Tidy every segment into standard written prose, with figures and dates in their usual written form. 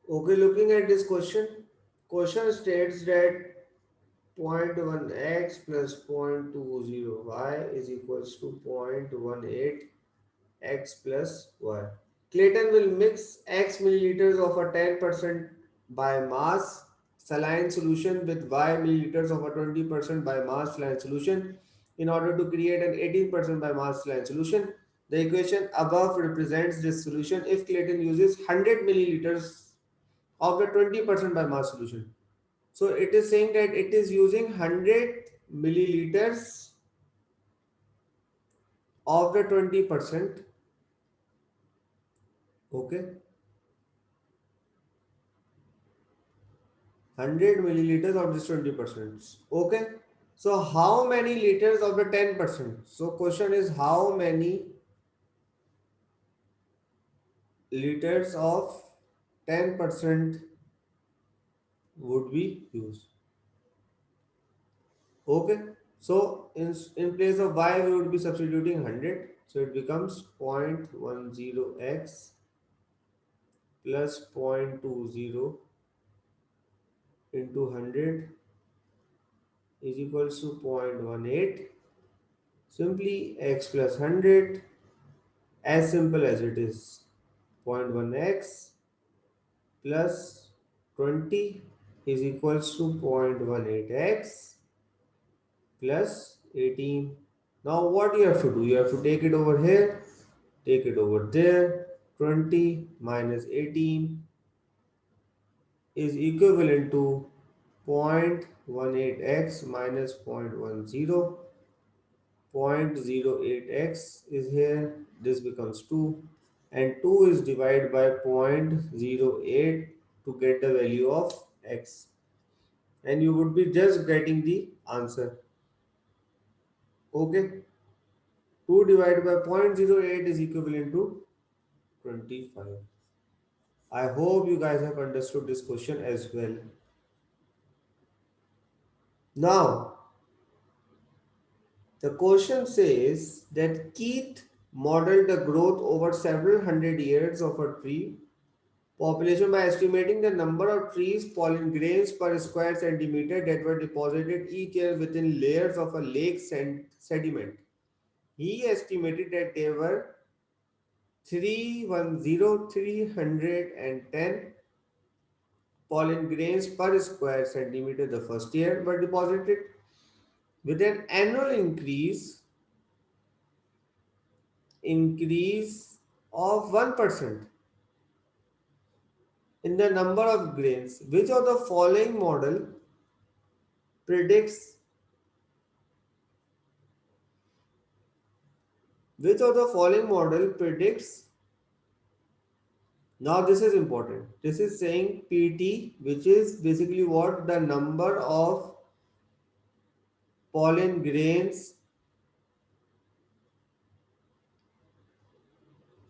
Okay, looking at this question states that 0.1x plus 0.20y is equals to 0.18x plus y. Clayton will mix x milliliters of a 10% by mass saline solution with y milliliters of a 20% by mass saline solution in order to create an 18% by mass saline solution. The equation above represents this solution if Clayton uses 100 milliliters of the 20% by mass solution. So it is saying that it is using 100 milliliters of the 20%. Okay, 100 milliliters of this 20%. Okay, so how many liters of the 10%? So question is how many liters of 10% would be used? Okay, so in place of y we would be substituting 100, so it becomes 0.10x plus 0.20 into 100 is equals to 0.18. Simply x plus 100, as simple as it is, 0.1x plus 20 is equals to 0.18x plus 18. Now what you have to do? You have to take it over here, take it over there. 20 minus 18 is equivalent to 0.18x minus 0.10. 0.08x is here, this becomes 2, and 2 is divided by 0.08 to get the value of x, and you would be just getting the answer. Okay, 2 divided by 0.08 is equivalent to 25. I hope you guys have understood this question as well. Now the question says that Keith modeled the growth over several hundred years of a tree population by estimating the number of trees pollen grains per square centimeter that were deposited each year within layers of a lake sediment. He estimated that there were 310 pollen grains per square centimeter the first year were deposited, with an annual increase of 1% in the number of grains. Which of the following model predicts which of the following model predicts now this is important. This is saying PT, which is basically what the number of pollen grains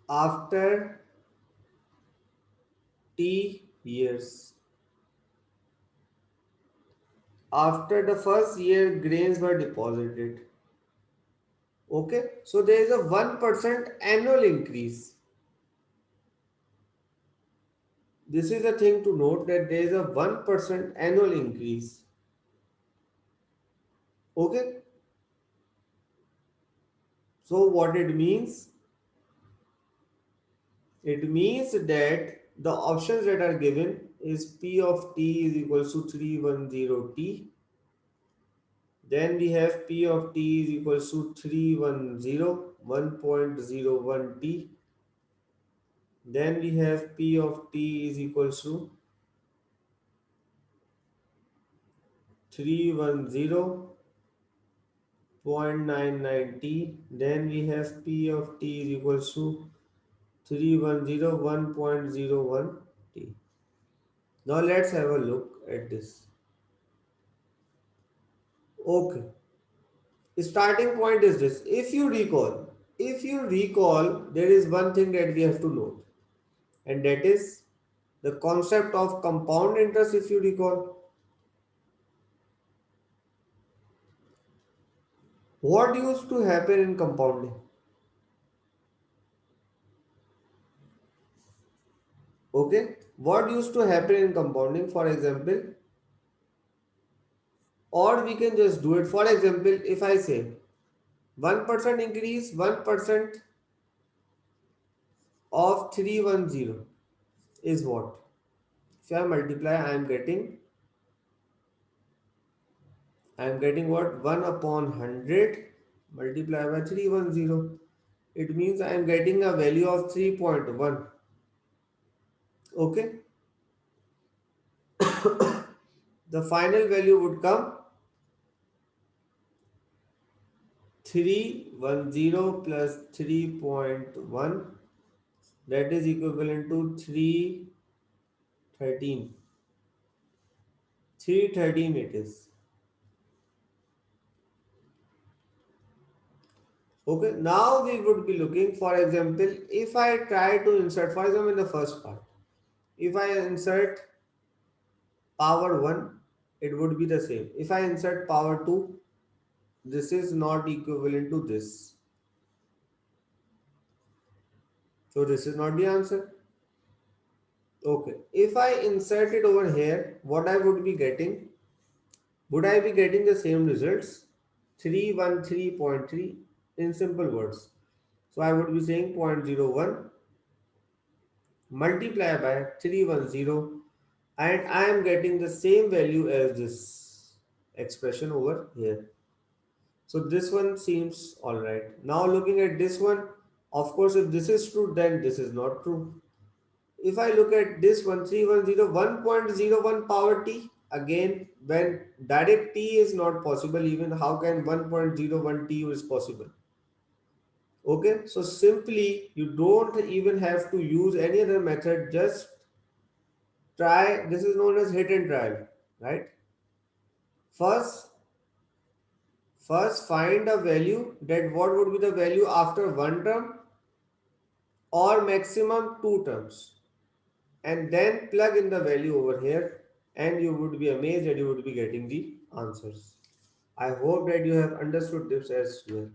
after T years. After the first year grains were deposited. Okay, so there is a 1% annual increase. This is a thing to note that there is a 1% annual increase. Okay, so what it means? It means that the options that are given is P of t is equals to 310t. Then we have P of t is equals to 310 1.01t. Then we have P of t is equals to 310.99t. Then we have P of t is equals to 310 1.01t. Now let's have a look at this. Okay. Starting point is this. If you recall, there is one thing that we have to note, and that is the concept of compound interest. If you recall, what used to happen in compounding? Okay. What used to happen in compounding, for example, or we can just do it. For example, if I say 1% increase, 1% of 310 is what? If I multiply, I am getting what? 1 upon 100 multiplied by 310. It means I am getting a value of 3.1. Okay. The final value would come 310 plus 3.1, that is equivalent to 313. 313 it is. Okay, now we would be looking, for example, if I try to insert, for example, in the first part, if I insert power 1, it would be the same. If I insert power 2, this is not equivalent to this. So this is not the answer. Okay, if I insert it over here, what I would be getting? Would I be getting the same results? 313.3 in simple words. So I would be saying 0.01 multiply by 310, and I am getting the same value as this expression over here. So this one seems alright. Now looking at this one, of course, if this is true, then this is not true. If I look at this one, 310, 1.01 power t, again, when direct t is not possible, even how can 1.01 t is possible? Okay, so simply you don't even have to use any other method, just try. This is known as hit and trial, right? First, first find a value, that what would be the value after one term or maximum two terms, and then plug in the value over here, and you would be amazed that you would be getting the answers. I hope that you have understood this as well.